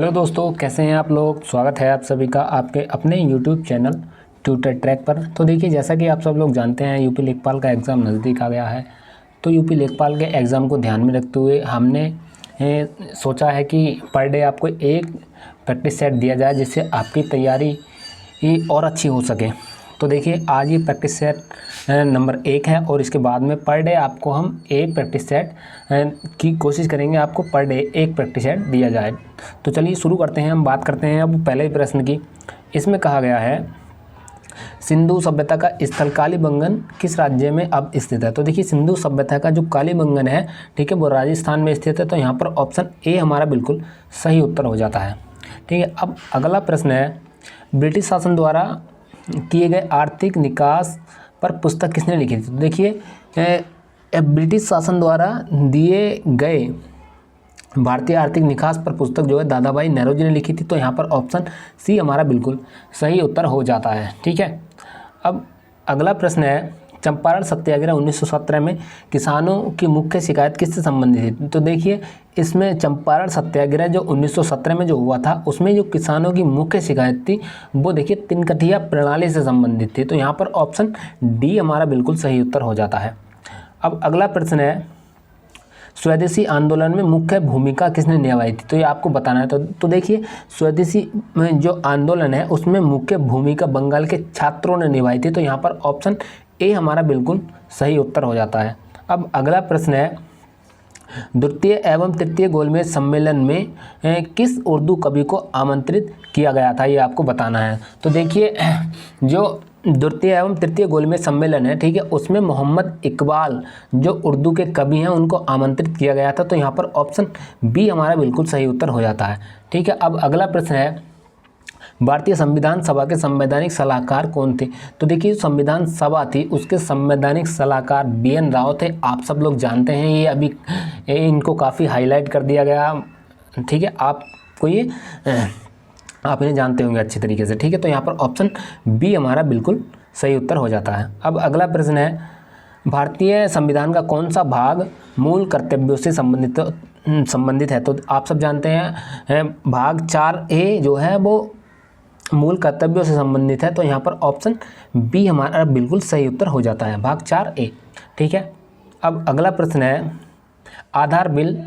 Hello दोस्तों, कैसे हैं आप लोग। स्वागत है आप सभी का आपके अपने यूट्यूब चैनल ट्यूटर ट्रैक पर। तो देखिए, जैसा कि आप सब लोग जानते हैं, यूपी लेखपाल का एग्ज़ाम नज़दीक आ गया है। तो यूपी लेखपाल के एग्ज़ाम को ध्यान में रखते हुए हमने सोचा है कि पर डे आपको एक प्रैक्टिस सेट दिया जाए, जिससे आपकी तैयारी और अच्छी हो सके। तो देखिए, आज ये प्रैक्टिस सेट नंबर 1 है और इसके बाद में पर डे आपको हम एक प्रैक्टिस सेट की कोशिश करेंगे, आपको पर डे एक प्रैक्टिस सेट दिया जाए। तो चलिए शुरू करते हैं। हम बात करते हैं अब पहले प्रश्न की। इसमें कहा गया है, सिंधु सभ्यता का स्थल कालीबंगन किस राज्य में अब स्थित है। तो देखिए, सिंधु सभ्यता का जो कालीबंगन है, ठीक है, वो राजस्थान में स्थित है। तो यहाँ पर ऑप्शन ए हमारा बिल्कुल सही उत्तर हो जाता है। ठीक है, अब अगला प्रश्न है, ब्रिटिश शासन द्वारा किए गए आर्थिक निकास पर पुस्तक किसने लिखी थी। तो देखिए, ब्रिटिश शासन द्वारा दिए गए भारतीय आर्थिक निकास पर पुस्तक जो है दादा भाई नौरोजी ने लिखी थी। तो यहाँ पर ऑप्शन सी हमारा बिल्कुल सही उत्तर हो जाता है। ठीक है, अब अगला प्रश्न है, चंपारण सत्याग्रह 1917 में किसानों की मुख्य शिकायत किससे संबंधित थी। तो देखिए, इसमें चंपारण सत्याग्रह जो 1917 में जो हुआ था, उसमें जो किसानों की मुख्य शिकायत थी वो देखिए तिनकठिया प्रणाली से संबंधित थी। तो यहाँ पर ऑप्शन डी हमारा बिल्कुल सही उत्तर हो जाता है। अब अगला प्रश्न है, स्वदेशी आंदोलन में मुख्य भूमिका किसने निभाई थी। तो ये आपको बताना है। तो देखिए, स्वदेशी में जो आंदोलन है उसमें मुख्य भूमिका बंगाल के छात्रों ने निभाई थी। तो यहाँ पर ऑप्शन ए हमारा बिल्कुल सही उत्तर हो जाता है। अब अगला प्रश्न है, द्वितीय एवं तृतीय गोलमेज सम्मेलन में किस उर्दू कवि को आमंत्रित किया गया था, ये आपको बताना है। तो देखिए, जो द्वितीय एवं तृतीय गोलमेज सम्मेलन है, ठीक है, उसमें मोहम्मद इकबाल जो उर्दू के कवि हैं उनको आमंत्रित किया गया था। तो यहाँ पर ऑप्शन बी हमारा बिल्कुल सही उत्तर हो जाता है। ठीक है, अब अगला प्रश्न है, भारतीय संविधान सभा के संवैधानिक सलाहकार कौन थे। तो देखिए, संविधान सभा थी उसके संवैधानिक सलाहकार BN राव थे। आप सब लोग जानते हैं, ये अभी इनको काफ़ी हाईलाइट कर दिया गया। ठीक है, आपको ये आप इन्हें जानते होंगे अच्छी तरीके से। ठीक है, तो यहाँ पर ऑप्शन बी हमारा बिल्कुल सही उत्तर हो जाता है। अब अगला प्रश्न है, भारतीय संविधान का कौन सा भाग मूल कर्तव्यों से संबंधित है। तो आप सब जानते हैं, भाग 4A जो है वो मूल कर्तव्यों से संबंधित है। तो यहाँ पर ऑप्शन बी हमारा बिल्कुल सही उत्तर हो जाता है, भाग 4A। ठीक है, अब अगला प्रश्न है, आधार बिल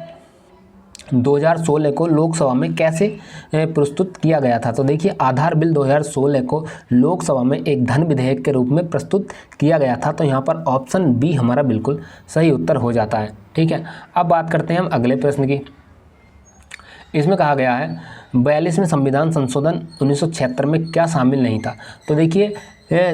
2016 को लोकसभा में कैसे प्रस्तुत किया गया था। तो देखिए, आधार बिल 2016 को लोकसभा में एक धन विधेयक के रूप में प्रस्तुत किया गया था। तो यहाँ पर ऑप्शन बी हमारा बिल्कुल सही उत्तर हो जाता है। ठीक है, अब बात करते हैं हम अगले प्रश्न की। इसमें कहा गया है, 42वें संविधान संशोधन 1976 में क्या शामिल नहीं था। तो देखिए,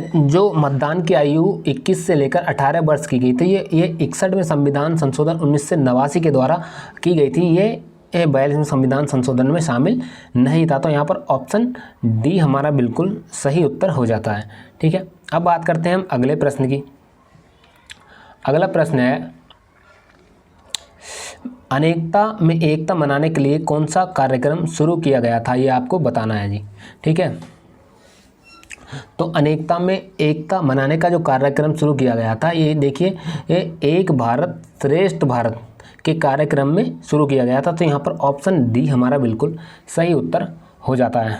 जो मतदान की आयु 21 से लेकर 18 वर्ष की गई थी, ये 61वें संविधान संशोधन 1989 के द्वारा की गई थी। ये 42वें संविधान संशोधन में शामिल नहीं था। तो यहाँ पर ऑप्शन डी हमारा बिल्कुल सही उत्तर हो जाता है। ठीक है, अब बात करते हैं हम अगले प्रश्न की। अगला प्रश्न है, अनेकता में एकता मनाने के लिए कौन सा कार्यक्रम शुरू किया गया था, ये आपको बताना है जी। ठीक है, तो अनेकता में एकता मनाने का जो कार्यक्रम शुरू किया गया था, ये देखिए, ये एक भारत श्रेष्ठ भारत के कार्यक्रम में शुरू किया गया था। तो यहाँ पर ऑप्शन डी हमारा बिल्कुल सही उत्तर हो जाता है।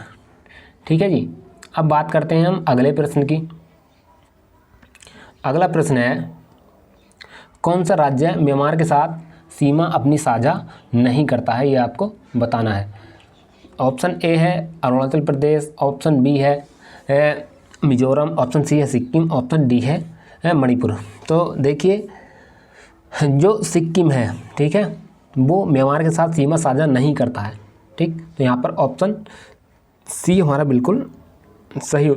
ठीक है जी, अब बात करते हैं हम अगले प्रश्न की। अगला प्रश्न है, कौन सा राज्य म्यांमार के साथ सीमा अपनी साझा नहीं करता है, ये आपको बताना है। ऑप्शन ए है अरुणाचल प्रदेश, ऑप्शन बी है मिजोरम, ऑप्शन सी है सिक्किम, ऑप्शन डी है मणिपुर। तो देखिए, जो सिक्किम है, ठीक है, वो म्यांमार के साथ सीमा साझा नहीं करता है। ठीक, तो यहाँ पर ऑप्शन सी हमारा बिल्कुल सही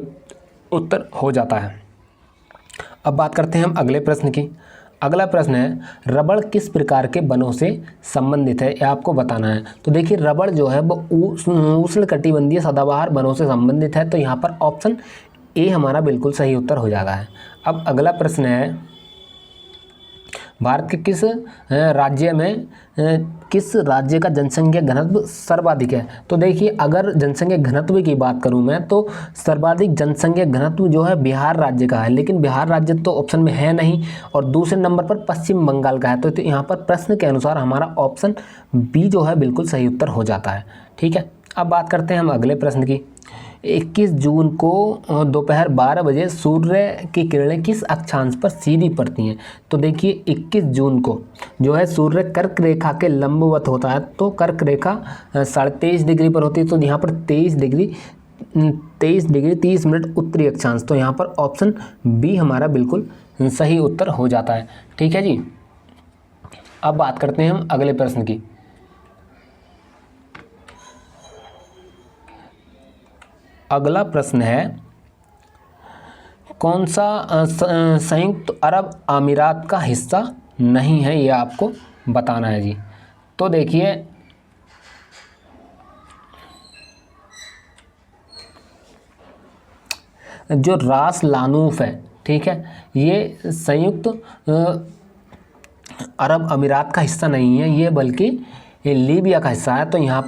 उत्तर हो जाता है। अब बात करते हैं हम अगले प्रश्न की। अगला प्रश्न है, रबड़ किस प्रकार के वनों से संबंधित है, यह आपको बताना है। तो देखिए, रबड़ जो है वो उष्णकटिबंधीय सदाबहार वनों से संबंधित है। तो यहाँ पर ऑप्शन ए हमारा बिल्कुल सही उत्तर हो जाता है। अब अगला प्रश्न है, भारत के किस राज्य का जनसंख्या घनत्व सर्वाधिक है। तो देखिए, अगर जनसंख्या घनत्व की बात करूं मैं, तो सर्वाधिक जनसंख्या घनत्व जो है बिहार राज्य का है, लेकिन बिहार राज्य तो ऑप्शन में है नहीं, और दूसरे नंबर पर पश्चिम बंगाल का है। तो यहाँ पर प्रश्न के अनुसार हमारा ऑप्शन बी जो है बिल्कुल सही उत्तर हो जाता है। ठीक है, अब बात करते हैं हम अगले प्रश्न की। 21 जून को दोपहर 12 बजे सूर्य की किरणें किस अक्षांश पर सीधी पड़ती हैं? तो देखिए 21 जून को जो है सूर्य कर्क रेखा के लंबवत होता है, तो कर्क रेखा 23.5 डिग्री पर होती है, तो यहाँ पर 23 डिग्री 30 मिनट उत्तरी अक्षांश, तो यहाँ पर ऑप्शन बी हमारा बिल्कुल सही उत्तर हो जाता है। ठीक है जी। अब बात करते हैं हम अगले प्रश्न की। अगला प्रश्न है, कौन सा संयुक्त अरब अमीरात का हिस्सा नहीं है, ये आपको बताना है जी। तो देखिए जो रास लानूफ है, ठीक है, ये संयुक्त अरब अमीरात का हिस्सा नहीं है, ये बल्कि ये लीबिया का हिस्सा है, तो यहाँ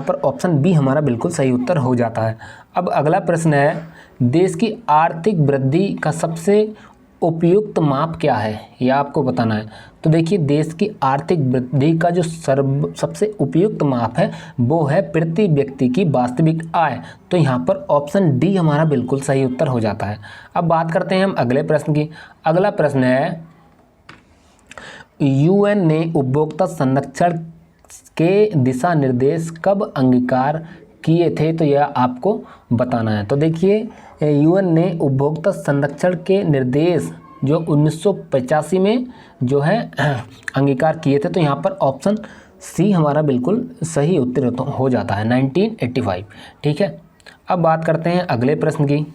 पर ऑप्शन बी हमारा बिल्कुल सही उत्तर हो जाता है। अब अगला प्रश्न है, देश की आर्थिक वृद्धि का सबसे उपयुक्त माप क्या है, यह आपको बताना है। तो देखिए देश की आर्थिक वृद्धि का जो सबसे उपयुक्त माप है वो है प्रति व्यक्ति की वास्तविक आय, तो यहाँ पर ऑप्शन डी हमारा बिल्कुल सही उत्तर हो जाता है। अब बात करते हैं हम अगले प्रश्न की। अगला प्रश्न है, यूएन ने उपभोक्ता संरक्षण के दिशा निर्देश कब अंगीकार किए थे, तो यह आपको बताना है। तो देखिए यूएन ने उपभोक्ता संरक्षण के निर्देश जो 1985 में जो है अंगीकार किए थे, तो यहाँ पर ऑप्शन सी हमारा बिल्कुल सही उत्तर हो जाता है 1985। ठीक है। अब बात करते हैं अगले प्रश्न की।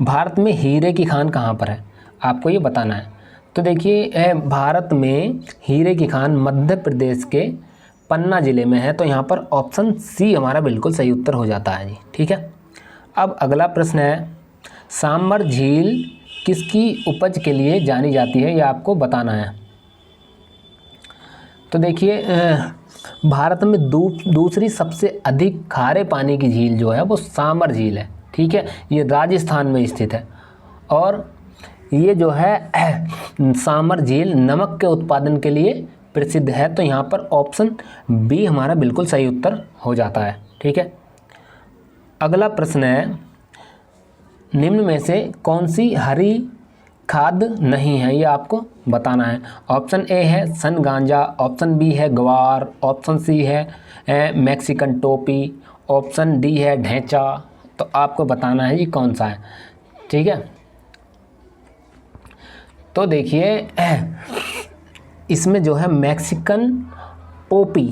भारत में हीरे की खान कहाँ पर है, आपको ये बताना है। तो देखिए भारत में हीरे की खान मध्य प्रदेश के पन्ना ज़िले में है, तो यहाँ पर ऑप्शन सी हमारा बिल्कुल सही उत्तर हो जाता है जी। ठीक है। अब अगला प्रश्न है, सांबर झील किसकी उपज के लिए जानी जाती है, यह आपको बताना है। तो देखिए भारत में दूसरी सबसे अधिक खारे पानी की झील जो है वो सांबर झील है। ठीक है, ये राजस्थान में स्थित है, और ये जो है सांबर झील नमक के उत्पादन के लिए प्रसिद्ध है, तो यहाँ पर ऑप्शन बी हमारा बिल्कुल सही उत्तर हो जाता है। ठीक है। अगला प्रश्न है, निम्न में से कौन सी हरी खाद नहीं है, ये आपको बताना है। ऑप्शन ए है सन गांजा, ऑप्शन बी है ग्वार, ऑप्शन सी है मैक्सिकन टोपी, ऑप्शन डी है ढेंचा, तो आपको बताना है ये कौन सा है। ठीक है। तो देखिए इसमें जो है मैक्सिकन पोपी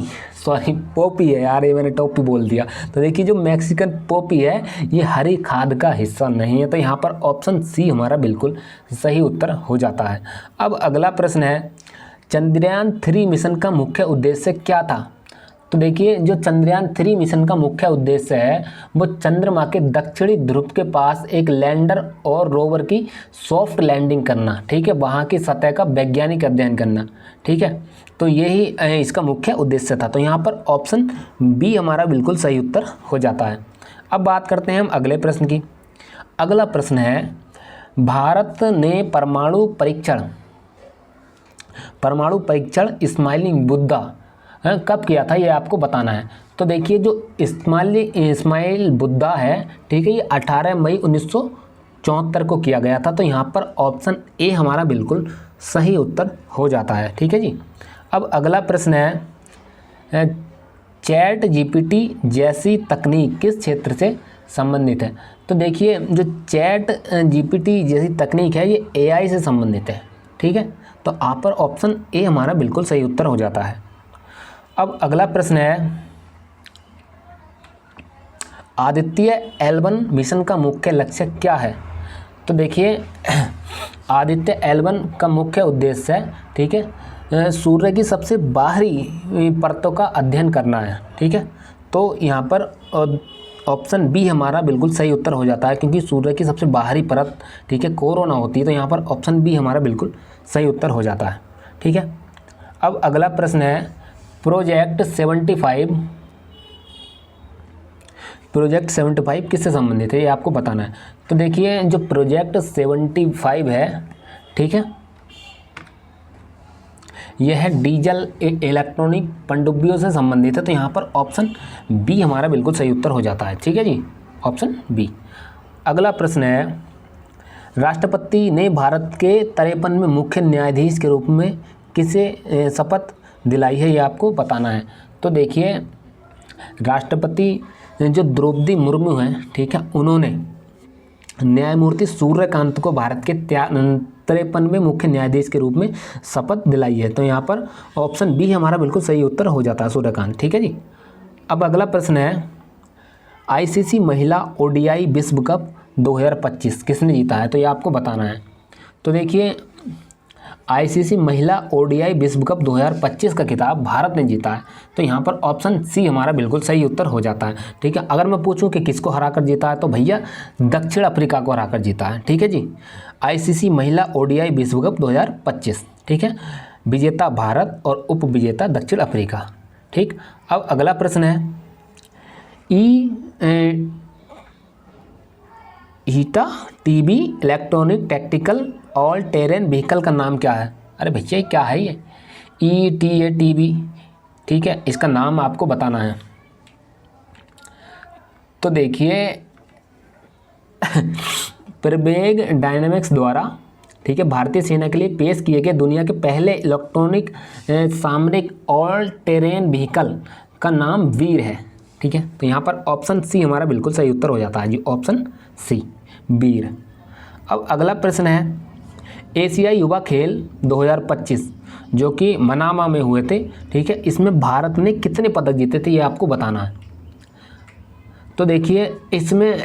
है यार, ये मैंने टोपी बोल दिया। तो देखिए जो मैक्सिकन पोपी है ये हरी खाद का हिस्सा नहीं है, तो यहाँ पर ऑप्शन सी हमारा बिल्कुल सही उत्तर हो जाता है। अब अगला प्रश्न है, चंद्रयान 3 मिशन का मुख्य उद्देश्य क्या था। तो देखिए जो चंद्रयान 3 मिशन का मुख्य उद्देश्य है वो चंद्रमा के दक्षिणी ध्रुव के पास एक लैंडर और रोवर की सॉफ्ट लैंडिंग करना। ठीक है, वहाँ की सतह का वैज्ञानिक अध्ययन करना। ठीक है, तो यही इसका मुख्य उद्देश्य था, तो यहाँ पर ऑप्शन बी हमारा बिल्कुल सही उत्तर हो जाता है। अब बात करते हैं हम अगले प्रश्न की। अगला प्रश्न है, भारत ने परमाणु परीक्षण स्माइलिंग बुद्धा कब किया था, ये आपको बताना है। तो देखिए जो इस्माइल बुद्धा है, ठीक है, ये 18 मई 1974 को किया गया था, तो यहाँ पर ऑप्शन ए हमारा बिल्कुल सही उत्तर हो जाता है। ठीक है जी। अब अगला प्रश्न है, चैट जीपीटी जैसी तकनीक किस क्षेत्र से संबंधित है। तो देखिए जो चैट जीपीटी जैसी तकनीक है ये एआई से संबंधित है। ठीक है, तो आप पर ऑप्शन ए हमारा बिल्कुल सही उत्तर हो जाता है। अब अगला प्रश्न है, आदित्य L1 मिशन का मुख्य लक्ष्य क्या है। तो देखिए आदित्य L1 का मुख्य उद्देश्य है, ठीक है, सूर्य की सबसे बाहरी परतों का अध्ययन करना है। ठीक है, तो यहाँ पर ऑप्शन बी हमारा बिल्कुल सही उत्तर हो जाता है, क्योंकि सूर्य की सबसे बाहरी परत, ठीक है, कोरोना होती है, तो यहाँ पर ऑप्शन बी हमारा बिल्कुल सही उत्तर हो जाता है। ठीक है। अब अगला प्रश्न है, प्रोजेक्ट 75 किससे संबंधित है, ये आपको बताना है। तो देखिए जो प्रोजेक्ट 75 है, ठीक है, यह है डीजल इलेक्ट्रॉनिक पनडुब्बियों से संबंधित है। तो यहाँ पर ऑप्शन बी हमारा बिल्कुल सही उत्तर हो जाता है। ठीक है जी, ऑप्शन बी। अगला प्रश्न है, राष्ट्रपति ने भारत के 53वें मुख्य न्यायाधीश के रूप में किसे शपथ दिलाई है, ये आपको बताना है। तो देखिए, राष्ट्रपति जो द्रौपदी मुर्मू हैं, ठीक है, उन्होंने न्यायमूर्ति सूर्यकांत को भारत के 53वें मुख्य न्यायाधीश के रूप में शपथ दिलाई है। तो यहाँ पर ऑप्शन बी हमारा बिल्कुल सही उत्तर हो जाता है, सूर्यकांत। ठीक है जी। अब अगला प्रश्न है, आईसीसी महिला ओडीआई विश्व कप 2025 किसने जीता है, तो ये आपको बताना है। तो देखिए, आईसीसी महिला ओडीआई विश्व कप 2025 का खिताब भारत ने जीता है। तो यहाँ पर ऑप्शन सी हमारा बिल्कुल सही उत्तर हो जाता है। ठीक है, अगर मैं पूछूं कि किसको हराकर जीता है, तो भैया दक्षिण अफ्रीका को हराकर जीता है। ठीक है जी, आईसीसी महिला ओडीआई विश्व कप 2025। ठीक है, विजेता भारत और उप विजेता दक्षिण अफ्रीका। ठीक, अब अगला प्रश्न है, ईटा टीबी electronic tactical all terrain vehicle का नाम क्या है। अरे भैया क्या है ये, ETATB। ठीक है, इसका नाम आपको बताना है। तो देखिए, प्रवेग डायनेमिक्स द्वारा, ठीक है, भारतीय सेना के लिए पेश किए गए दुनिया के पहले इलेक्ट्रॉनिक सामरिक ऑल टेरेन व्हीकल का नाम वीर है। ठीक है, तो यहाँ पर ऑप्शन सी हमारा बिल्कुल सही उत्तर हो जाता है जी, ऑप्शन सी, वीर। अब अगला प्रश्न है, एशियाई युवा खेल 2025 जो कि मनामा में हुए थे, ठीक है, इसमें भारत ने कितने पदक जीते थे, ये आपको बताना है। तो देखिए, इसमें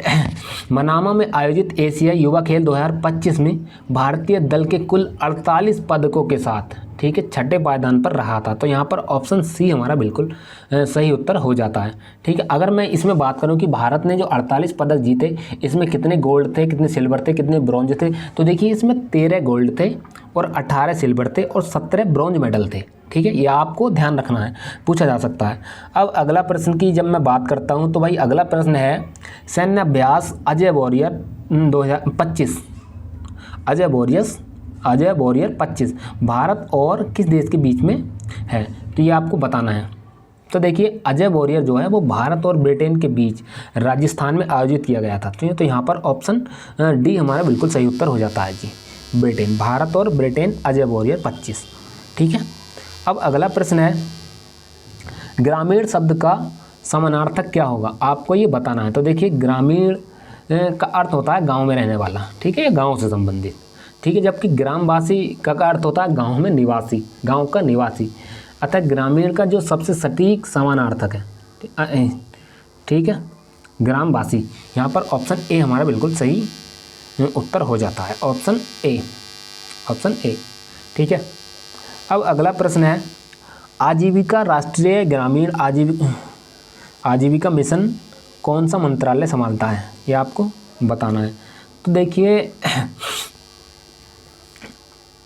मनामा में आयोजित एशियाई युवा खेल 2025 में भारतीय दल के कुल 48 पदकों के साथ, ठीक है, छठे पायदान पर रहा था। तो यहाँ पर ऑप्शन सी हमारा बिल्कुल सही उत्तर हो जाता है। ठीक है, अगर मैं इसमें बात करूँ कि भारत ने जो 48 पदक जीते, इसमें कितने गोल्ड थे, कितने सिल्वर थे, कितने ब्रॉन्ज थे, तो देखिए इसमें 13 गोल्ड थे और 18 सिल्वर थे और 17 ब्रॉन्ज मेडल थे। ठीक है, ये आपको ध्यान रखना है, पूछा जा सकता है। अब अगला प्रश्न की जब मैं बात करता हूँ, तो भाई अगला प्रश्न है, सैन्य अभ्यास अजय वॉरियर 2025, अजय वॉरियर 25 भारत और किस देश के बीच में है, तो ये आपको बताना है। तो देखिए, अजय वॉरियर जो है वो भारत और ब्रिटेन के बीच राजस्थान में आयोजित किया गया था। तो यहाँ पर ऑप्शन डी हमारा बिल्कुल सही उत्तर हो जाता है जी, ब्रिटेन, भारत और ब्रिटेन अजय वॉरियर 25। ठीक है, अब अगला प्रश्न है, ग्रामीण शब्द का समानार्थक क्या होगा, आपको ये बताना है। तो देखिए, ग्रामीण का अर्थ होता है गांव में रहने वाला, ठीक है, गांव से संबंधित। ठीक है, जबकि ग्रामवासी का अर्थ होता है गांव में निवासी, गांव का निवासी। अतः ग्रामीण का जो सबसे सटीक समानार्थक है, ठीक है, ग्रामवासी। यहाँ पर ऑप्शन ए हमारा बिल्कुल सही उत्तर हो जाता है, ऑप्शन ए, ऑप्शन ए। ठीक है, अब अगला प्रश्न है, आजीविका राष्ट्रीय ग्रामीण आजीविका मिशन कौन सा मंत्रालय संभालता है, ये आपको बताना है। तो देखिए,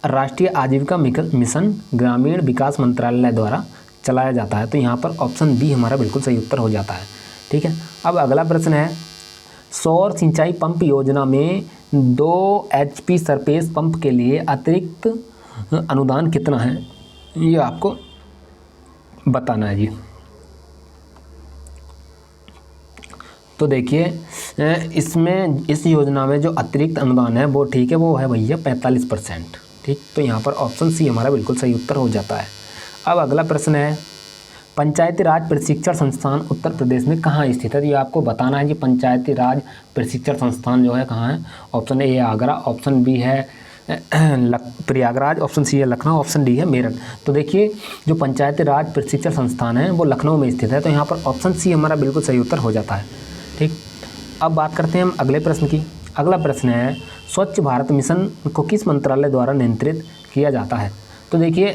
राष्ट्रीय आजीविका मिशन ग्रामीण विकास मंत्रालय द्वारा चलाया जाता है। तो यहाँ पर ऑप्शन बी हमारा बिल्कुल सही उत्तर हो जाता है। ठीक है, अब अगला प्रश्न है, सौर सिंचाई पंप योजना में 2 HP सरफेस पंप के लिए अतिरिक्त अनुदान कितना है, ये आपको बताना है जी। तो देखिए, इसमें इस योजना में जो अतिरिक्त अनुदान है वो, ठीक है, वो है भैया 45%। ठीक, तो यहाँ पर ऑप्शन सी हमारा बिल्कुल सही उत्तर हो जाता है। अब अगला प्रश्न है, पंचायती राज प्रशिक्षण संस्थान उत्तर प्रदेश में कहाँ स्थित है, ये आपको बताना है कि पंचायती राज प्रशिक्षण संस्थान जो है कहाँ है। ऑप्शन ए है आगरा, ऑप्शन बी है प्रयागराज, ऑप्शन सी है लखनऊ, ऑप्शन डी है मेरठ। तो देखिए, जो पंचायती राज प्रशिक्षण संस्थान है वो लखनऊ में स्थित है। तो यहाँ पर ऑप्शन सी हमारा बिल्कुल सही उत्तर हो जाता है। ठीक, अब बात करते हैं हम अगले प्रश्न की। अगला प्रश्न है, स्वच्छ भारत मिशन को किस मंत्रालय द्वारा नियंत्रित किया जाता है। तो देखिए,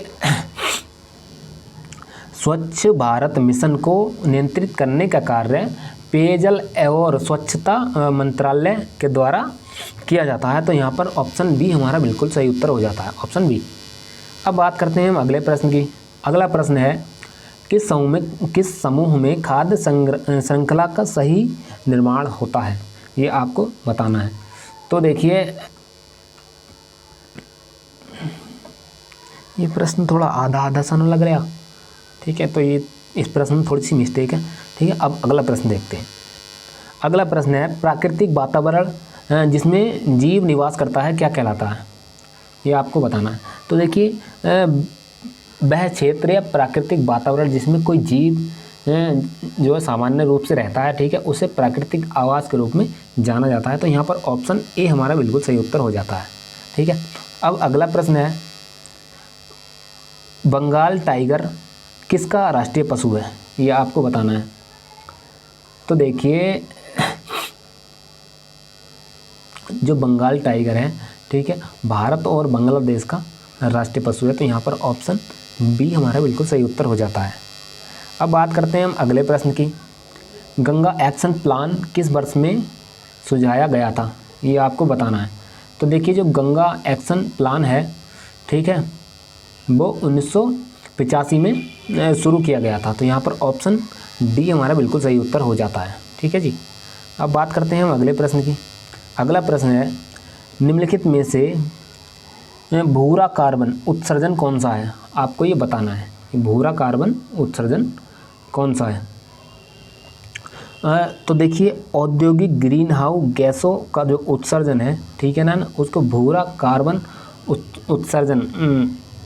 स्वच्छ भारत मिशन को नियंत्रित करने का कार्य पेयजल और स्वच्छता मंत्रालय के द्वारा किया जाता है। तो यहाँ पर ऑप्शन बी हमारा बिल्कुल सही उत्तर हो जाता है, ऑप्शन बी। अब बात करते हैं हम अगले प्रश्न की। अगला प्रश्न है, किस समूह में खाद्य श्रृंखला का सही निर्माण होता है, ये आपको बताना है। तो देखिए, ये प्रश्न थोड़ा आधा आधा सा न लग रहा, ठीक है। तो ये इस प्रश्न में थोड़ी सी मिस्टेक है, ठीक है। अब अगला प्रश्न देखते हैं। अगला प्रश्न है प्राकृतिक वातावरण जिसमें जीव निवास करता है क्या कहलाता है, ये आपको बताना है। तो देखिए वह क्षेत्र या प्राकृतिक वातावरण जिसमें कोई जीव जो है सामान्य रूप से रहता है, ठीक है, उसे प्राकृतिक आवास के रूप में जाना जाता है। तो यहाँ पर ऑप्शन ए हमारा बिल्कुल सही उत्तर हो जाता है, ठीक है। अब अगला प्रश्न है बंगाल टाइगर किसका राष्ट्रीय पशु है, ये आपको बताना है। तो देखिए जो बंगाल टाइगर है, ठीक है, भारत और बांग्लादेश का राष्ट्रीय पशु है। तो यहाँ पर ऑप्शन बी हमारा बिल्कुल सही उत्तर हो जाता है। अब बात करते हैं हम अगले प्रश्न की। गंगा एक्शन प्लान किस वर्ष में सुझाया गया था, ये आपको बताना है। तो देखिए जो गंगा एक्शन प्लान है, ठीक है, वो 1985 में शुरू किया गया था। तो यहाँ पर ऑप्शन डी हमारा बिल्कुल सही उत्तर हो जाता है, ठीक है जी। अब बात करते हैं हम अगले प्रश्न की। अगला प्रश्न है निम्नलिखित में से भूरा कार्बन उत्सर्जन कौन सा है, आपको ये बताना है। भूरा कार्बन उत्सर्जन कौन सा है। तो देखिए औद्योगिक ग्रीन हाउस गैसों का जो उत्सर्जन है, ठीक है ना, उसको भूरा कार्बन उत्सर्जन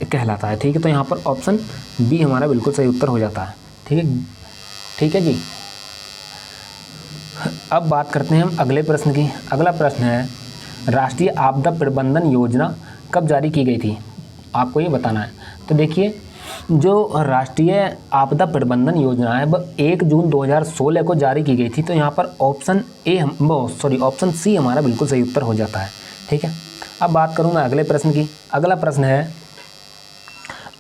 कहलाता है, ठीक है। तो यहाँ पर ऑप्शन बी हमारा बिल्कुल सही उत्तर हो जाता है, ठीक है, ठीक है जी। अब बात करते हैं हम अगले प्रश्न की। अगला प्रश्न है राष्ट्रीय आपदा प्रबंधन योजना कब जारी की गई थी, आपको ये बताना है। तो देखिए जो राष्ट्रीय आपदा प्रबंधन योजना है वह 1 जून 2016 को जारी की गई थी। तो यहाँ पर ऑप्शन ऑप्शन सी हमारा बिल्कुल सही उत्तर हो जाता है, ठीक है। अब बात करूँ मैं अगले प्रश्न की। अगला प्रश्न है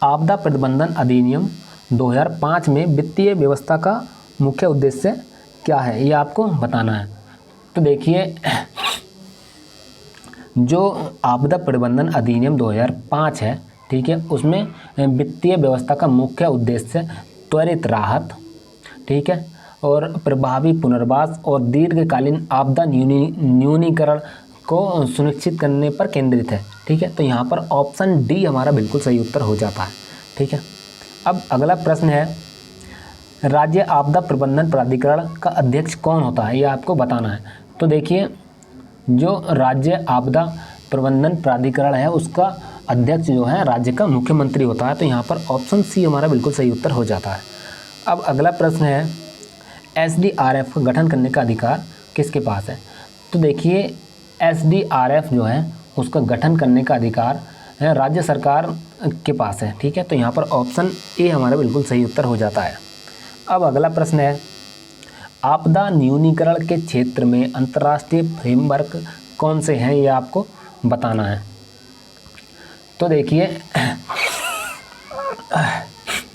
आपदा प्रबंधन अधिनियम 2005 में वित्तीय व्यवस्था का मुख्य उद्देश्य क्या है, ये आपको बताना है। तो देखिए जो आपदा प्रबंधन अधिनियम 2005 है, ठीक है, उसमें वित्तीय व्यवस्था का मुख्य उद्देश्य त्वरित राहत, ठीक है, और प्रभावी पुनर्वास और दीर्घकालीन आपदा न्यूनीकरण को सुनिश्चित करने पर केंद्रित है, ठीक है। तो यहाँ पर ऑप्शन डी हमारा बिल्कुल सही उत्तर हो जाता है, ठीक है। अब अगला प्रश्न है राज्य आपदा प्रबंधन प्राधिकरण का अध्यक्ष कौन होता है, ये आपको बताना है। तो देखिए जो राज्य आपदा प्रबंधन प्राधिकरण है उसका अध्यक्ष जो है राज्य का मुख्यमंत्री होता है। तो यहाँ पर ऑप्शन सी हमारा बिल्कुल सही उत्तर हो जाता है। अब अगला प्रश्न है एसडीआरएफ का गठन करने का अधिकार किसके पास है। तो देखिए एसडीआरएफ जो है उसका गठन करने का अधिकार है राज्य सरकार के पास है, ठीक है। तो यहाँ पर ऑप्शन ए हमारा बिल्कुल सही उत्तर हो जाता है। अब अगला प्रश्न है आपदा न्यूनीकरण के क्षेत्र में अंतर्राष्ट्रीय फ्रेमवर्क कौन से हैं, ये आपको बताना है। तो देखिए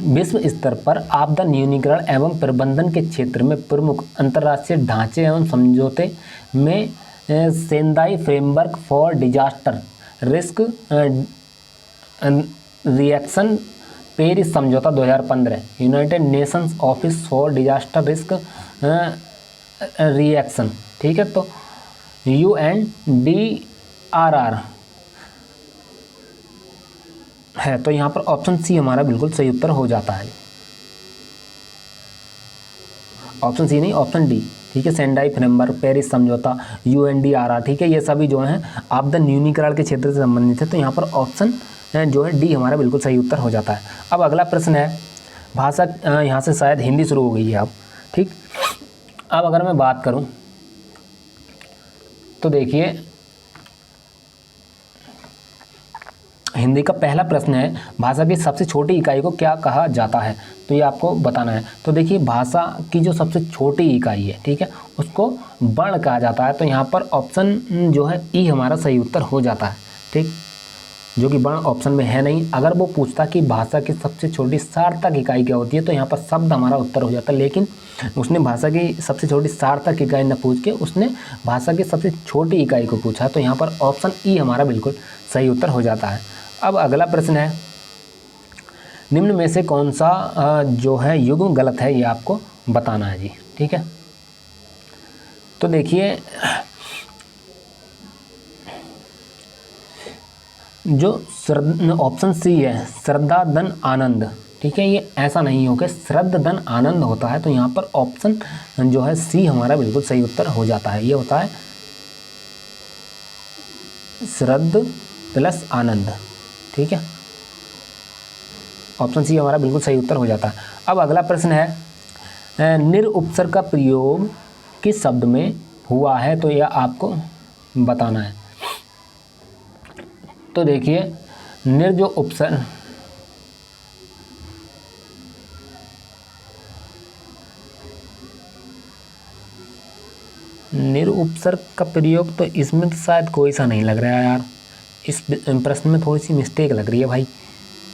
विश्व स्तर पर आपदा न्यूनीकरण एवं प्रबंधन के क्षेत्र में प्रमुख अंतर्राष्ट्रीय ढांचे एवं समझौते में Sendai framework for disaster risk reaction Paris समझौता 2015, United Nations office for disaster risk reaction, ठीक है। तो UNDRR है। तो यहाँ पर ऑप्शन सी हमारा बिल्कुल सही उत्तर हो जाता है। ऑप्शन सी नहीं, ऑप्शन डी, ठीक है। सेंडाई फ्रेमवर्क, पेरिस समझौता, UNDRR, ठीक है, ये सभी जो हैं आपदा न्यूनीकरण के क्षेत्र से संबंधित है। तो यहाँ पर ऑप्शन जो है डी हमारा बिल्कुल सही उत्तर हो जाता है। अब अगला प्रश्न है भाषा, यहाँ से शायद हिंदी शुरू हो गई है अब, ठीक। अब अगर मैं बात करूँ तो देखिए हिंदी का पहला प्रश्न है भाषा की सबसे छोटी इकाई को क्या कहा जाता है, तो ये आपको बताना है। तो देखिए भाषा की जो सबसे छोटी इकाई है, ठीक है, उसको वर्ण कहा जाता है। तो यहाँ पर ऑप्शन जो है ई हमारा सही उत्तर हो जाता है, ठीक, जो कि वर्ण ऑप्शन में है नहीं। अगर वो पूछता कि भाषा की सबसे छोटी सार्थक इकाई क्या होती है तो यहाँ पर शब्द हमारा उत्तर हो जाता है, लेकिन उसने भाषा की सबसे छोटी सार्थक इकाई न पूछ के उसने भाषा की सबसे छोटी इकाई को पूछा। तो यहाँ पर ऑप्शन ई हमारा बिल्कुल सही उत्तर हो जाता है। अब अगला प्रश्न है निम्न में से कौन सा जो है युग्म गलत है, ये आपको बताना है जी, ठीक है। तो देखिए जो ऑप्शन सी है श्रद्धा धन आनंद, ठीक है, ये ऐसा नहीं हो कि श्रद्धा धन आनंद होता है, तो यहाँ पर ऑप्शन जो है सी हमारा बिल्कुल सही उत्तर हो जाता है। ये होता है श्रद्ध प्लस आनंद, ठीक है, ऑप्शन सी हमारा बिल्कुल सही उत्तर हो जाता है। अब अगला प्रश्न है निरउपसर्ग का प्रयोग किस शब्द में हुआ है, तो यह आपको बताना है। तो देखिए जो उपसर्ग निरउपसर्ग का प्रयोग, तो इसमें तो शायद कोई सा नहीं लग रहा है यार, इस प्रश्न में थोड़ी सी मिस्टेक लग रही है भाई,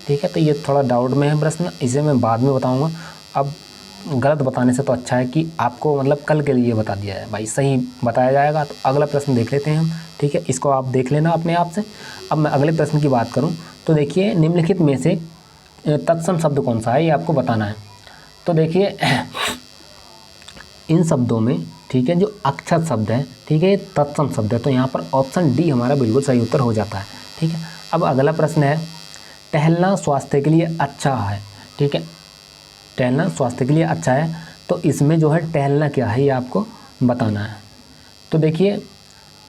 ठीक है, तो ये थोड़ा डाउट में है प्रश्न, इसे मैं बाद में बताऊंगा। अब गलत बताने से तो अच्छा है कि आपको मतलब कल के लिए बता दिया है भाई, सही बताया जाएगा। तो अगला प्रश्न देख लेते हैं हम, ठीक है, इसको आप देख लेना अपने आप से। अब मैं अगले प्रश्न की बात करूं तो देखिए निम्नलिखित में से तत्सम शब्द कौन सा है, ये आपको बताना है। तो देखिए इन शब्दों में, ठीक है, जो अक्षर शब्द है, ठीक है, ये तत्सम शब्द है, तो यहाँ पर ऑप्शन डी हमारा बिल्कुल सही उत्तर हो जाता है, ठीक है। अब अगला प्रश्न है टहलना स्वास्थ्य के लिए अच्छा है, ठीक है, टहलना स्वास्थ्य के लिए अच्छा है, तो इसमें जो है टहलना क्या है ये आपको बताना है। तो देखिए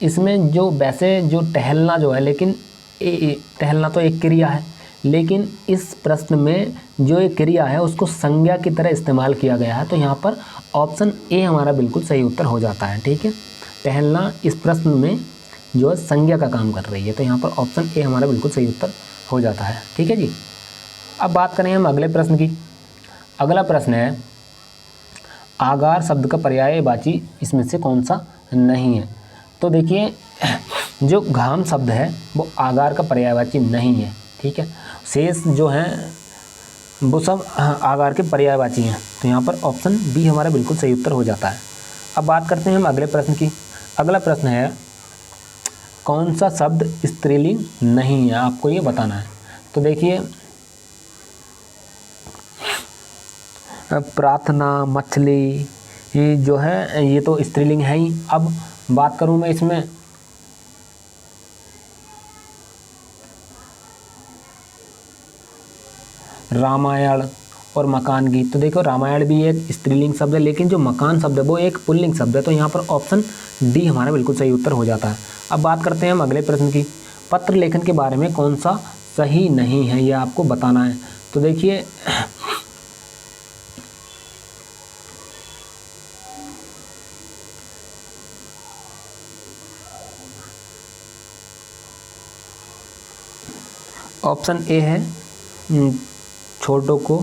इसमें जो वैसे जो टहलना जो है, लेकिन टहलना तो एक क्रिया है, लेकिन इस प्रश्न में जो एक क्रिया है उसको संज्ञा की तरह इस्तेमाल किया गया है, तो यहाँ पर ऑप्शन ए हमारा बिल्कुल सही उत्तर हो जाता है, ठीक है। टहलना इस प्रश्न में जो है संज्ञा का काम कर रही है, तो यहाँ पर ऑप्शन ए हमारा बिल्कुल सही उत्तर हो जाता है, ठीक है जी। अब बात करें हम अगले प्रश्न की। अगला प्रश्न है आगार शब्द का पर्यायवाची इसमें से कौन सा नहीं है। तो देखिए जो घाम शब्द है वो आगार का पर्यायवाची नहीं है, ठीक है, शेष जो हैं वो सब आगार के पर्यायवाची हैं, तो यहाँ पर ऑप्शन बी हमारा बिल्कुल सही उत्तर हो जाता है। अब बात करते हैं हम अगले प्रश्न की। अगला प्रश्न है कौन सा शब्द स्त्रीलिंग नहीं है, आपको ये बताना है। तो देखिए प्रार्थना, मछली, ये जो है ये तो स्त्रीलिंग है ही। अब बात करूँ मैं इसमें रामायण और मकान की, तो देखो रामायण भी एक स्त्रीलिंग शब्द है, लेकिन जो मकान शब्द है वो एक पुल्लिंग शब्द है, तो यहाँ पर ऑप्शन डी हमारा बिल्कुल सही उत्तर हो जाता है। अब बात करते हैं हम अगले प्रश्न की। पत्र लेखन के बारे में कौन सा सही नहीं है, ये आपको बताना है। तो देखिए ऑप्शन ए है छोटों को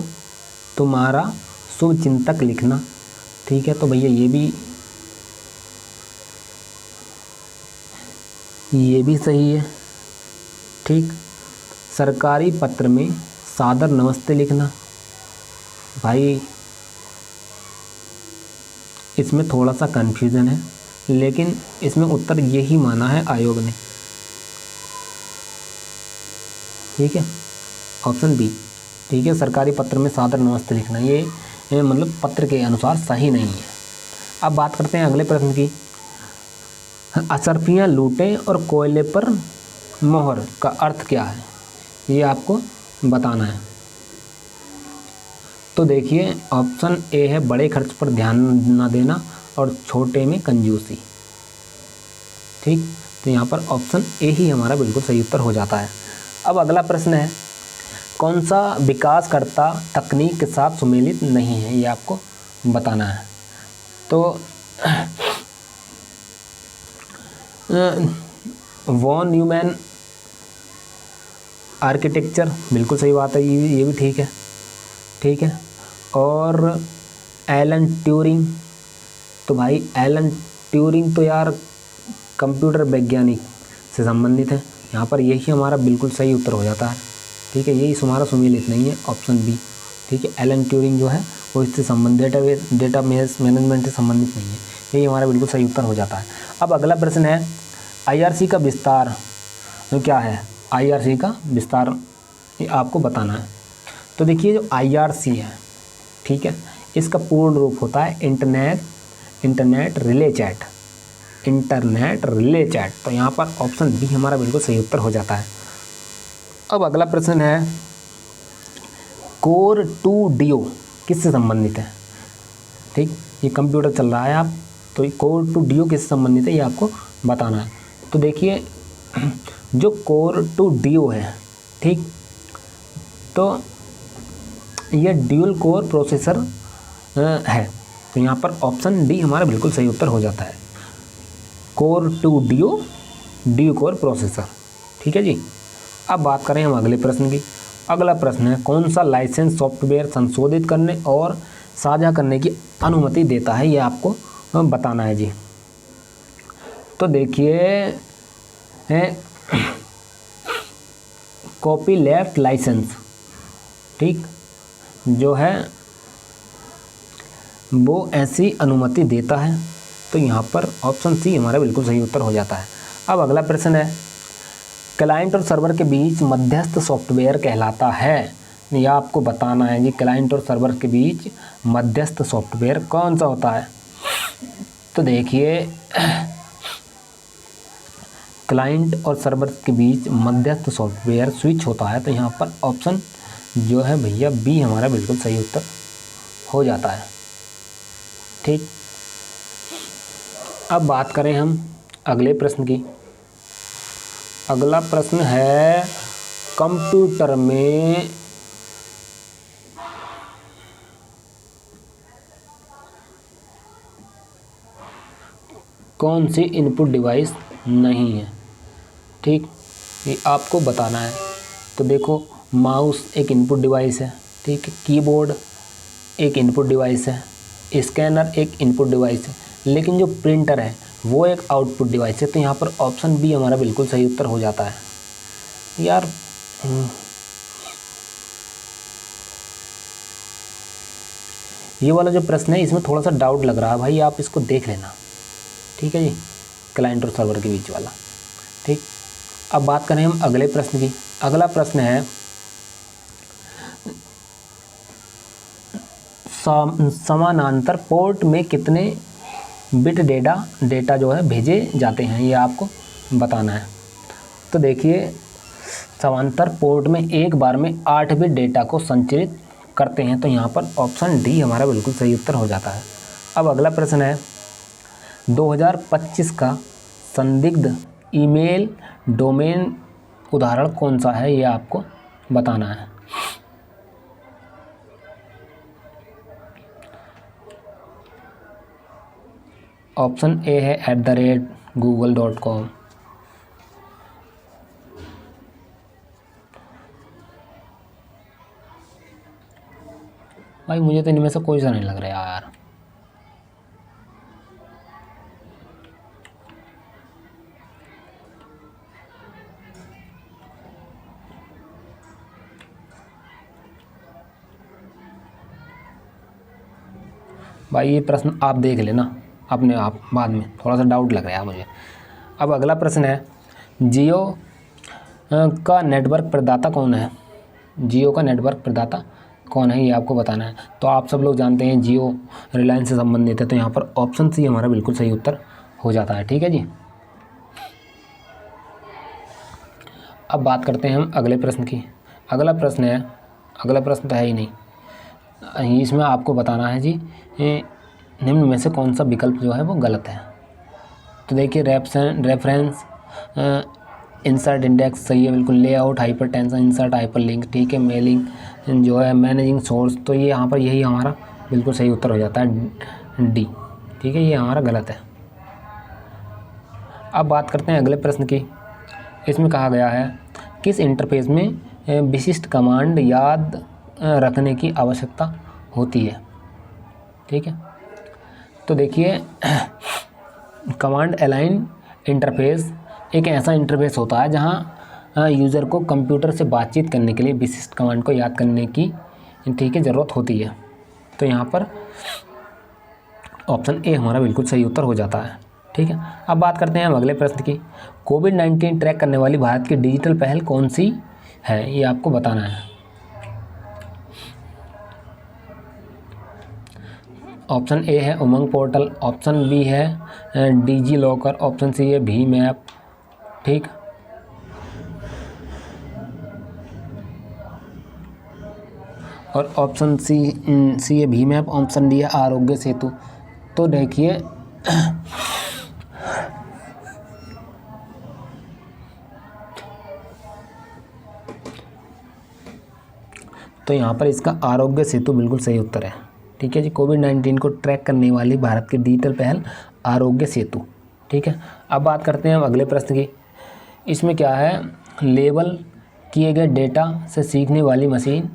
तुम्हारा शुभ चिंतक लिखना, ठीक है, तो भैया ये भी सही है, ठीक। सरकारी पत्र में सादर नमस्ते लिखना, भाई इसमें थोड़ा सा कन्फ्यूज़न है, लेकिन इसमें उत्तर यही माना है आयोग ने, ठीक है, ऑप्शन बी, ठीक है, सरकारी पत्र में सादर नमस्ते लिखना, ये मतलब पत्र के अनुसार सही नहीं है। अब बात करते हैं अगले प्रश्न की। अशर्फियाँ लूटें और कोयले पर मोहर का अर्थ क्या है, ये आपको बताना है। तो देखिए ऑप्शन ए है बड़े खर्च पर ध्यान न देना और छोटे में कंजूसी, ठीक, तो यहाँ पर ऑप्शन ए ही हमारा बिल्कुल सही उत्तर हो जाता है। अब अगला प्रश्न है कौन सा विकासकर्ता तकनीक के साथ सुमेलित नहीं है, ये आपको बताना है। तो वॉन न्यूमैन आर्किटेक्चर बिल्कुल सही बात है, ये भी ठीक है, ठीक है। और एलन ट्यूरिंग, तो भाई एलन ट्यूरिंग तो यार कंप्यूटर वैज्ञानिक से संबंधित है, यहाँ पर यही हमारा बिल्कुल सही उत्तर हो जाता है, ठीक है, यही हमारा सुमेलित नहीं है, ऑप्शन बी, ठीक है। एलन ट्यूरिंग जो है वो इससे संबंधित डेटा मैनेजमेंट से संबंधित नहीं है, यही हमारा बिल्कुल सही उत्तर हो जाता है। अब अगला प्रश्न है आईआरसी का विस्तार तो क्या है, आईआरसी का विस्तार ये आपको बताना है। तो देखिए जो आईआरसी है, ठीक है, इसका पूर्ण रूप होता है internet relay chat, internet relay chat, तो यहाँ पर ऑप्शन बी हमारा बिल्कुल सही उत्तर हो जाता है। अब अगला प्रश्न है कोर 2 डियो किससे संबंधित है। ठीक, ये कंप्यूटर चल रहा है आप, तो ये कोर 2 डियो किससे संबंधित है ये आपको बताना है। तो देखिए जो कोर 2 डियो है, ठीक, तो ये ड्यूल कोर प्रोसेसर है। तो यहाँ पर ऑप्शन डी हमारा बिल्कुल सही उत्तर हो जाता है, core 2 duo, dual core processor. ठीक है जी। अब बात करें हम अगले प्रश्न की। अगला प्रश्न है कौन सा लाइसेंस सॉफ्टवेयर संशोधित करने और साझा करने की अनुमति देता है, ये आपको बताना है जी। तो देखिए कॉपी लेफ्ट लाइसेंस, ठीक, जो है वो ऐसी अनुमति देता है। तो यहाँ पर ऑप्शन सी हमारा बिल्कुल सही उत्तर हो जाता है। अब अगला प्रश्न है क्लाइंट और सर्वर के बीच मध्यस्थ सॉफ्टवेयर कहलाता है, यह आपको बताना है जी। क्लाइंट और सर्वर के बीच मध्यस्थ सॉफ्टवेयर कौन सा होता है। तो देखिए क्लाइंट और सर्वर के बीच मध्यस्थ सॉफ्टवेयर स्विच होता है। तो यहाँ पर ऑप्शन जो है भैया बी हमारा बिल्कुल सही उत्तर हो जाता है। ठीक, अब बात करें हम अगले प्रश्न की। अगला प्रश्न है कंप्यूटर में कौन सी इनपुट डिवाइस नहीं है। ठीक, ये आपको बताना है। तो देखो माउस एक इनपुट डिवाइस है, ठीक है, कीबोर्ड एक इनपुट डिवाइस है, स्कैनर एक इनपुट डिवाइस है, लेकिन जो प्रिंटर है वो एक आउटपुट डिवाइस है। तो यहाँ पर ऑप्शन बी हमारा बिल्कुल सही उत्तर हो जाता है। यार ये वाला जो प्रश्न है इसमें थोड़ा सा डाउट लग रहा है भाई, आप इसको देख लेना। ठीक है जी, क्लाइंट और सर्वर के बीच वाला। ठीक, अब बात करें हम अगले प्रश्न की। अगला प्रश्न है समानांतर पोर्ट में कितने बिट डेटा जो है भेजे जाते हैं, ये आपको बताना है। तो देखिए समांतर पोर्ट में एक बार में 8 बिट डेटा को संचरित करते हैं। तो यहाँ पर ऑप्शन डी हमारा बिल्कुल सही उत्तर हो जाता है। अब अगला प्रश्न है 2025 का संदिग्ध ईमेल डोमेन उदाहरण कौन सा है, ये आपको बताना है। ऑप्शन ए है @google.com। भाई मुझे तो इनमें से कोई सा नहीं लग रहा यार। भाई ये प्रश्न आप देख लेना अपने आप, बाद में थोड़ा सा डाउट लग रहा है मुझे। अब अगला प्रश्न है जियो का नेटवर्क प्रदाता कौन है। जियो का नेटवर्क प्रदाता कौन है, ये आपको बताना है। तो आप सब लोग जानते हैं जियो रिलायंस से संबंधित है। तो यहाँ पर ऑप्शन सी हमारा बिल्कुल सही उत्तर हो जाता है। ठीक है जी। अब बात करते हैं हम अगले प्रश्न की। अगला प्रश्न तो है ही नहीं, इसमें आपको बताना है जी निम्न में से कौन सा विकल्प जो है वो गलत है। तो देखिए रेफरेंस इंसर्ट इंडेक्स सही है बिल्कुल, लेआउट हाइपरटेंशन इंसर्ट हाइपरलिंक, ठीक है, मेलिंग जो है मैनेजिंग सोर्स, तो ये यहाँ पर यही हमारा बिल्कुल सही उत्तर हो जाता है डी। ठीक है, ये हमारा गलत है। अब बात करते हैं अगले प्रश्न की। इसमें कहा गया है किस इंटरफेस में विशिष्ट कमांड याद रखने की आवश्यकता होती है। ठीक है, तो देखिए कमांड अलाइन इंटरफेस एक ऐसा इंटरफेस होता है जहां यूज़र को कंप्यूटर से बातचीत करने के लिए विशिष्ट कमांड को याद करने की, ठीक है, ज़रूरत होती है। तो यहाँ पर ऑप्शन ए हमारा बिल्कुल सही उत्तर हो जाता है। ठीक है, अब बात करते हैं हम अगले प्रश्न की। कोविड-19 ट्रैक करने वाली भारत की डिजिटल पहल कौन सी है, ये आपको बताना है। ऑप्शन ए है उमंग पोर्टल, ऑप्शन बी है डिजी लॉकर, ऑप्शन सी है भीम ऐप। ठीक, और ऑप्शन सी है भीम ऐप, ऑप्शन डी है आरोग्य सेतु। तो देखिए तो यहाँ पर इसका आरोग्य सेतु बिल्कुल सही उत्तर है। ठीक है जी, कोविड-19 को ट्रैक करने वाली भारत की डिजिटल पहल आरोग्य सेतु। ठीक है, अब बात करते हैं हम अगले प्रश्न की। इसमें क्या है, लेबल किए गए डेटा से सीखने वाली मशीन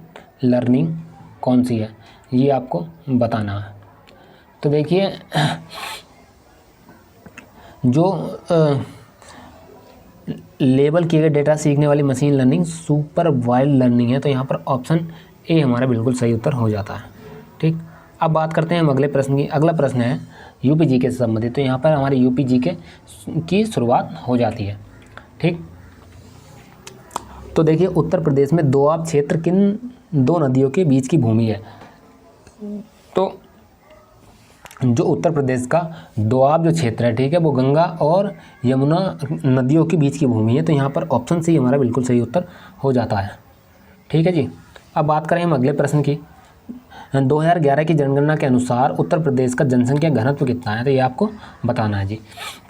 लर्निंग कौन सी है, ये आपको बताना है। तो देखिए जो लेबल किए गए डेटा सीखने वाली मशीन लर्निंग सुपरवाइज्ड लर्निंग है, तो यहाँ पर ऑप्शन ए हमारा बिल्कुल सही उत्तर हो जाता है। ठीक, अब बात करते हैं हम अगले प्रश्न की। अगला प्रश्न है यूपी जीके से संबंधित। तो यहाँ पर हमारी यूपी जीके की शुरुआत हो जाती है। ठीक, तो देखिए उत्तर प्रदेश में दोआब क्षेत्र किन दो नदियों के बीच की भूमि है। तो जो उत्तर प्रदेश का दोआब जो क्षेत्र है, ठीक है, वो गंगा और यमुना नदियों के बीच की भूमि है। तो यहाँ पर ऑप्शन सी हमारा बिल्कुल सही उत्तर हो जाता है। ठीक है जी, अब बात करें हम अगले प्रश्न की। 2011 की जनगणना के अनुसार उत्तर प्रदेश का जनसंख्या घनत्व कितना है, तो ये आपको बताना है जी।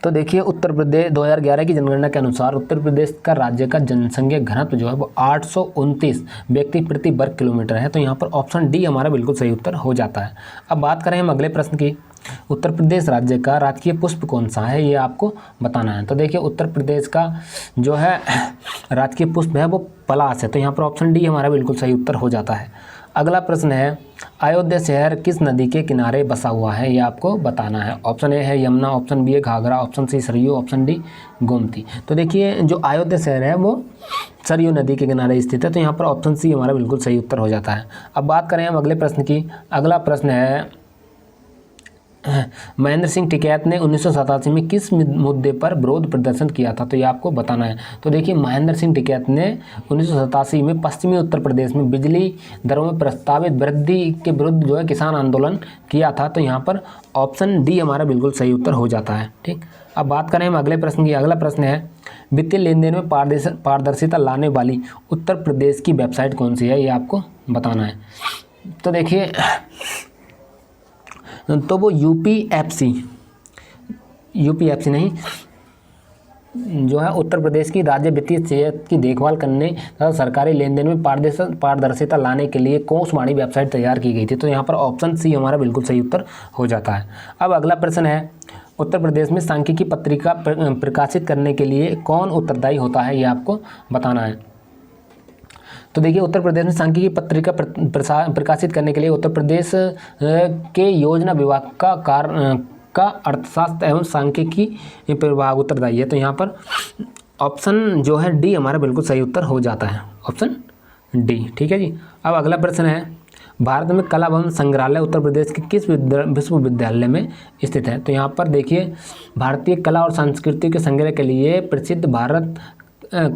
तो देखिए उत्तर प्रदेश 2011 की जनगणना के अनुसार उत्तर प्रदेश का राज्य का जनसंख्या घनत्व जो है वो 829 व्यक्ति प्रति वर्ग किलोमीटर है। तो यहाँ पर ऑप्शन डी हमारा बिल्कुल सही उत्तर हो जाता है। अब बात करें हम अगले प्रश्न की। उत्तर प्रदेश राज्य का राजकीय पुष्प कौन सा है, ये आपको बताना है। तो देखिए उत्तर प्रदेश का जो है राजकीय पुष्प है वो पलाश है। तो यहाँ पर ऑप्शन डी हमारा बिल्कुल सही उत्तर हो जाता है। अगला प्रश्न है अयोध्या शहर किस नदी के किनारे बसा हुआ है, ये आपको बताना है। ऑप्शन ए है यमुना, ऑप्शन बी है Ghaghara, option C Saryu, option D Gomti. तो देखिए जो अयोध्या शहर है वो सरयू नदी के किनारे स्थित है। तो यहाँ पर ऑप्शन सी हमारा बिल्कुल सही उत्तर हो जाता है। अब बात करें हम अगले प्रश्न की। अगला प्रश्न है महेंद्र सिंह टिकैत ने 1987 में किस मुद्दे पर विरोध प्रदर्शन किया था, तो ये आपको बताना है। तो देखिए महेंद्र सिंह टिकैत ने 1987 में पश्चिमी उत्तर प्रदेश में बिजली दरों में प्रस्तावित वृद्धि के विरुद्ध जो है किसान आंदोलन किया था। तो यहाँ पर ऑप्शन डी हमारा बिल्कुल सही उत्तर हो जाता है। ठीक, अब बात करें हम अगले प्रश्न की। अगला प्रश्न है वित्तीय लेन देन में पारदर्शिता लाने वाली उत्तर प्रदेश की वेबसाइट कौन सी है, ये आपको बताना है। तो देखिए तो वो यूपीएफसी नहीं जो है उत्तर प्रदेश की राज्य वित्तीय सेहत की देखभाल करने तथा सरकारी लेन देन में पारदर्शिता लाने के लिए कोषवाणी वेबसाइट तैयार की गई थी। तो यहाँ पर ऑप्शन सी हमारा बिल्कुल सही उत्तर हो जाता है। अब अगला प्रश्न है उत्तर प्रदेश में सांख्यिकी पत्रिका प्रकाशित करने के लिए कौन उत्तरदायी होता है, ये आपको बताना है। तो देखिए उत्तर प्रदेश में सांख्यिकी पत्रिका प्रकाशित करने के लिए उत्तर प्रदेश के योजना विभाग का अर्थशास्त्र एवं सांख्यिकी विभाग उत्तरदायी है। तो यहाँ पर ऑप्शन जो है डी हमारा बिल्कुल सही उत्तर हो जाता है, ऑप्शन डी। ठीक है जी, अब अगला प्रश्न है भारत में कला भवन संग्रहालय उत्तर प्रदेश के किस विश्वविद्यालय में स्थित है। तो यहाँ पर देखिए भारतीय कला और संस्कृति के संग्रह के लिए प्रसिद्ध भारत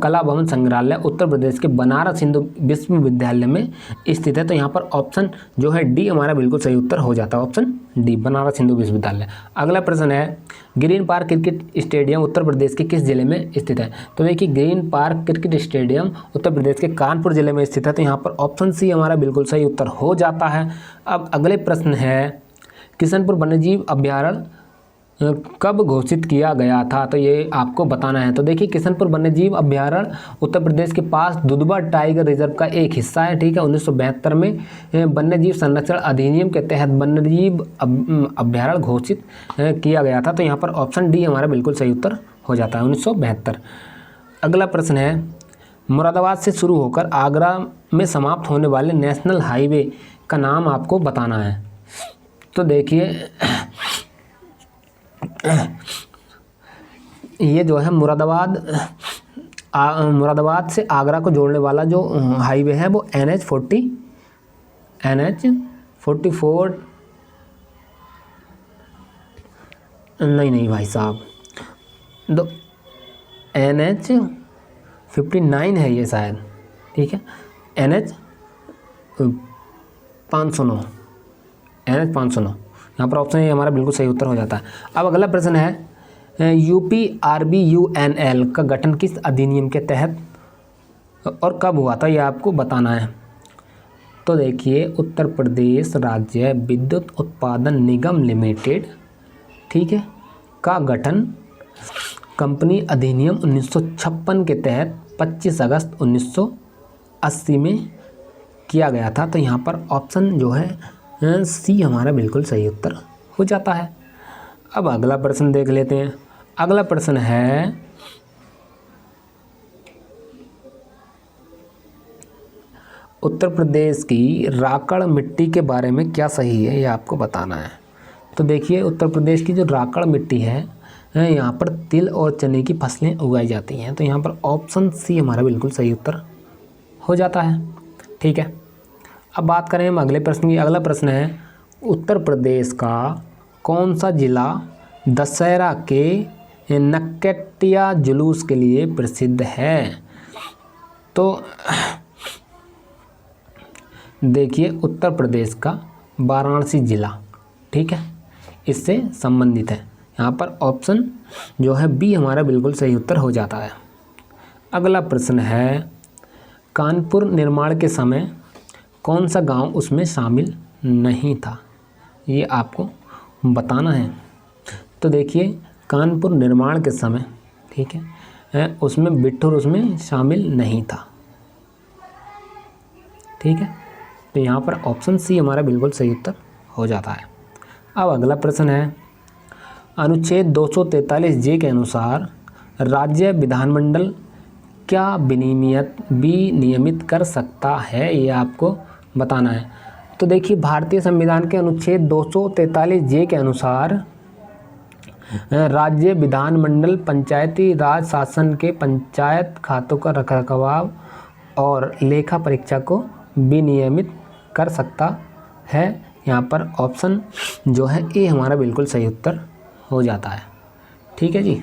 कला भवन संग्रहालय उत्तर प्रदेश के बनारस हिंदू विश्वविद्यालय में स्थित है। तो यहाँ पर ऑप्शन जो है डी हमारा बिल्कुल सही उत्तर हो जाता है, ऑप्शन डी बनारस हिंदू विश्वविद्यालय। अगला प्रश्न है green park cricket stadium Uttar Pradesh के किस जिले में स्थित है। तो देखिए green park cricket stadium Uttar Pradesh के कानपुर जिले में स्थित है। तो यहाँ पर ऑप्शन सी हमारा बिल्कुल सही उत्तर हो जाता है। अब अगले प्रश्न है किशनपुर वन्यजीव अभ्यारण्य कब घोषित किया गया था, तो ये आपको बताना है। तो देखिए किशनपुर वन्यजीव अभ्यारण्य उत्तर प्रदेश के पास दुधवा टाइगर रिजर्व का एक हिस्सा है। ठीक है, 1972 में वन्यजीव संरक्षण अधिनियम के तहत वन्यजीव अभ्यारण्य घोषित किया गया था। तो यहाँ पर ऑप्शन डी हमारा बिल्कुल सही उत्तर हो जाता है, 1972। अगला प्रश्न है मुरादाबाद से शुरू होकर आगरा में समाप्त होने वाले नेशनल हाईवे का नाम आपको बताना है। तो देखिए ये जो है मुरादाबाद से आगरा को जोड़ने वाला जो हाईवे है वो NH-44 नहीं भाई साहब, दो NH-59 है ये शायद। ठीक है, NH-509 यहाँ पर ऑप्शन ये हमारा बिल्कुल सही उत्तर हो जाता है। अब अगला प्रश्न है UPRBUNL का गठन किस अधिनियम के तहत और कब हुआ था, ये आपको बताना है। तो देखिए उत्तर प्रदेश राज्य विद्युत उत्पादन निगम लिमिटेड, ठीक है, का गठन कंपनी अधिनियम 1956 के तहत 25 अगस्त 1980 में किया गया था। तो यहाँ पर ऑप्शन जो है सी हमारा बिल्कुल सही उत्तर हो जाता है। अब अगला प्रश्न देख लेते हैं। अगला प्रश्न है उत्तर प्रदेश की राकड़ मिट्टी के बारे में क्या सही है, ये आपको बताना है। तो देखिए उत्तर प्रदेश की जो राकड़ मिट्टी है यहाँ पर तिल और चने की फसलें उगाई जाती हैं। तो यहाँ पर ऑप्शन सी हमारा बिल्कुल सही उत्तर हो जाता है, ठीक है। अब बात करें हम अगले प्रश्न की। अगला प्रश्न है उत्तर प्रदेश का कौन सा ज़िला दशहरा के नक्कटिया जुलूस के लिए प्रसिद्ध है। तो देखिए उत्तर प्रदेश का वाराणसी ज़िला, ठीक है, इससे संबंधित है। यहाँ पर ऑप्शन जो है बी हमारा बिल्कुल सही उत्तर हो जाता है। अगला प्रश्न है कानपुर निर्माण के समय कौन सा गांव उसमें शामिल नहीं था, ये आपको बताना है। तो देखिए कानपुर निर्माण के समय, ठीक है, उसमें बिट्ठूर उसमें शामिल नहीं था, ठीक है। तो यहाँ पर ऑप्शन सी हमारा बिल्कुल सही उत्तर हो जाता है। अब अगला प्रश्न है अनुच्छेद 243 जे के अनुसार राज्य विधानमंडल क्या विनियमित कर सकता है, ये आपको बताना है। तो देखिए भारतीय संविधान के अनुच्छेद 243 जे के अनुसार राज्य विधानमंडल पंचायती राज शासन के पंचायत खातों का रखरखाव और लेखा परीक्षा को विनियमित कर सकता है। यहाँ पर ऑप्शन जो है ए हमारा बिल्कुल सही उत्तर हो जाता है, ठीक है जी।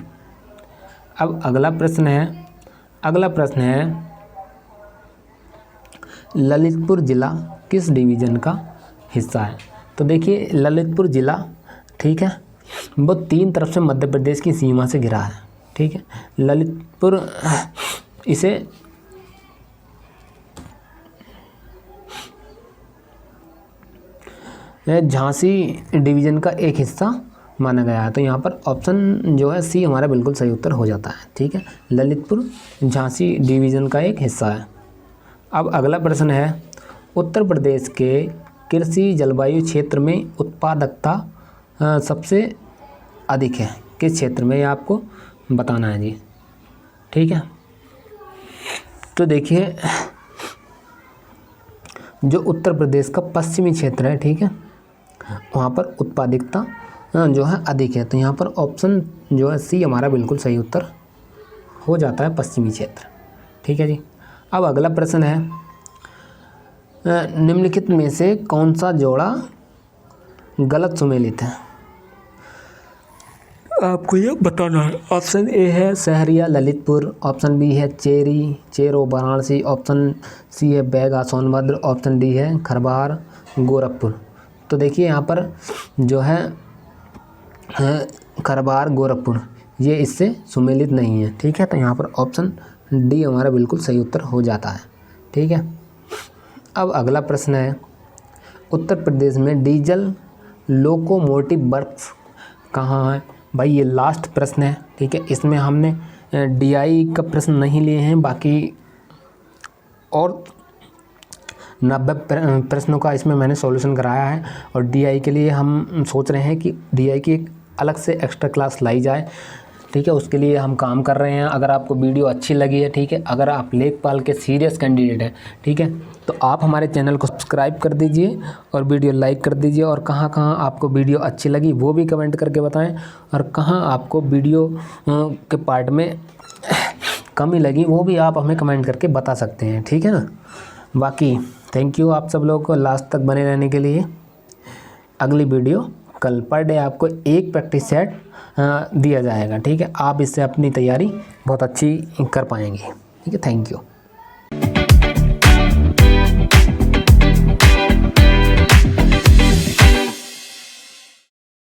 अब अगला प्रश्न है ललितपुर ज़िला किस डिवीज़न का हिस्सा है। तो देखिए ललितपुर ज़िला, ठीक है, वो 3 तरफ से मध्य प्रदेश की सीमा से घिरा है, ठीक है। ललितपुर इसे झांसी डिवीज़न का एक हिस्सा माना गया है। तो यहाँ पर ऑप्शन जो है सी हमारा बिल्कुल सही उत्तर हो जाता है, ठीक है। ललितपुर झांसी डिवीज़न का एक हिस्सा है। अब अगला प्रश्न है उत्तर प्रदेश के कृषि जलवायु क्षेत्र में उत्पादकता सबसे अधिक है किस क्षेत्र में, ये आपको बताना है जी, ठीक है। तो देखिए जो उत्तर प्रदेश का पश्चिमी क्षेत्र है, ठीक है, वहाँ पर उत्पादकता जो है अधिक है। तो यहाँ पर ऑप्शन जो है सी हमारा बिल्कुल सही उत्तर हो जाता है, पश्चिमी क्षेत्र, ठीक है जी। अब अगला प्रश्न है निम्नलिखित में से कौन सा जोड़ा गलत सुमेलित है, आपको ये बताना है। ऑप्शन ए है सहरिया ललितपुर, ऑप्शन बी है चेरो वाराणसी, ऑप्शन सी है बैगा सोनभद्र, ऑप्शन डी है खरबार गोरखपुर। तो देखिए यहाँ पर जो है खरबार गोरखपुर ये इससे सुमेलित नहीं है, ठीक है। तो यहाँ पर ऑप्शन डी हमारा बिल्कुल सही उत्तर हो जाता है, ठीक है। अब अगला प्रश्न है उत्तर प्रदेश में डीजल लोकोमोटिव वर्क्स कहाँ है। भाई ये लास्ट प्रश्न है, ठीक है। इसमें हमने डीआई का प्रश्न नहीं लिए हैं, बाकी और 90 प्रश्नों का इसमें मैंने सॉल्यूशन कराया है। और डीआई के लिए हम सोच रहे हैं कि डीआई की एक अलग से एक्स्ट्रा क्लास लाई जाए, ठीक है। उसके लिए हम काम कर रहे हैं। अगर आपको वीडियो अच्छी लगी है, ठीक है, अगर आप लेखपाल के सीरियस कैंडिडेट हैं, ठीक है, तो आप हमारे चैनल को सब्सक्राइब कर दीजिए और वीडियो लाइक कर दीजिए। और कहाँ कहाँ आपको वीडियो अच्छी लगी वो भी कमेंट करके बताएं, और कहाँ आपको वीडियो के पार्ट में कमी लगी वो भी आप हमें कमेंट करके बता सकते हैं, ठीक है ना। बाकी थैंक यू आप सब लोगों को लास्ट तक बने रहने के लिए। अगली वीडियो कल पर डे आपको एक प्रैक्टिस सेट दिया जाएगा, ठीक है। आप इससे अपनी तैयारी बहुत अच्छी कर पाएंगे, ठीक है। Thank you.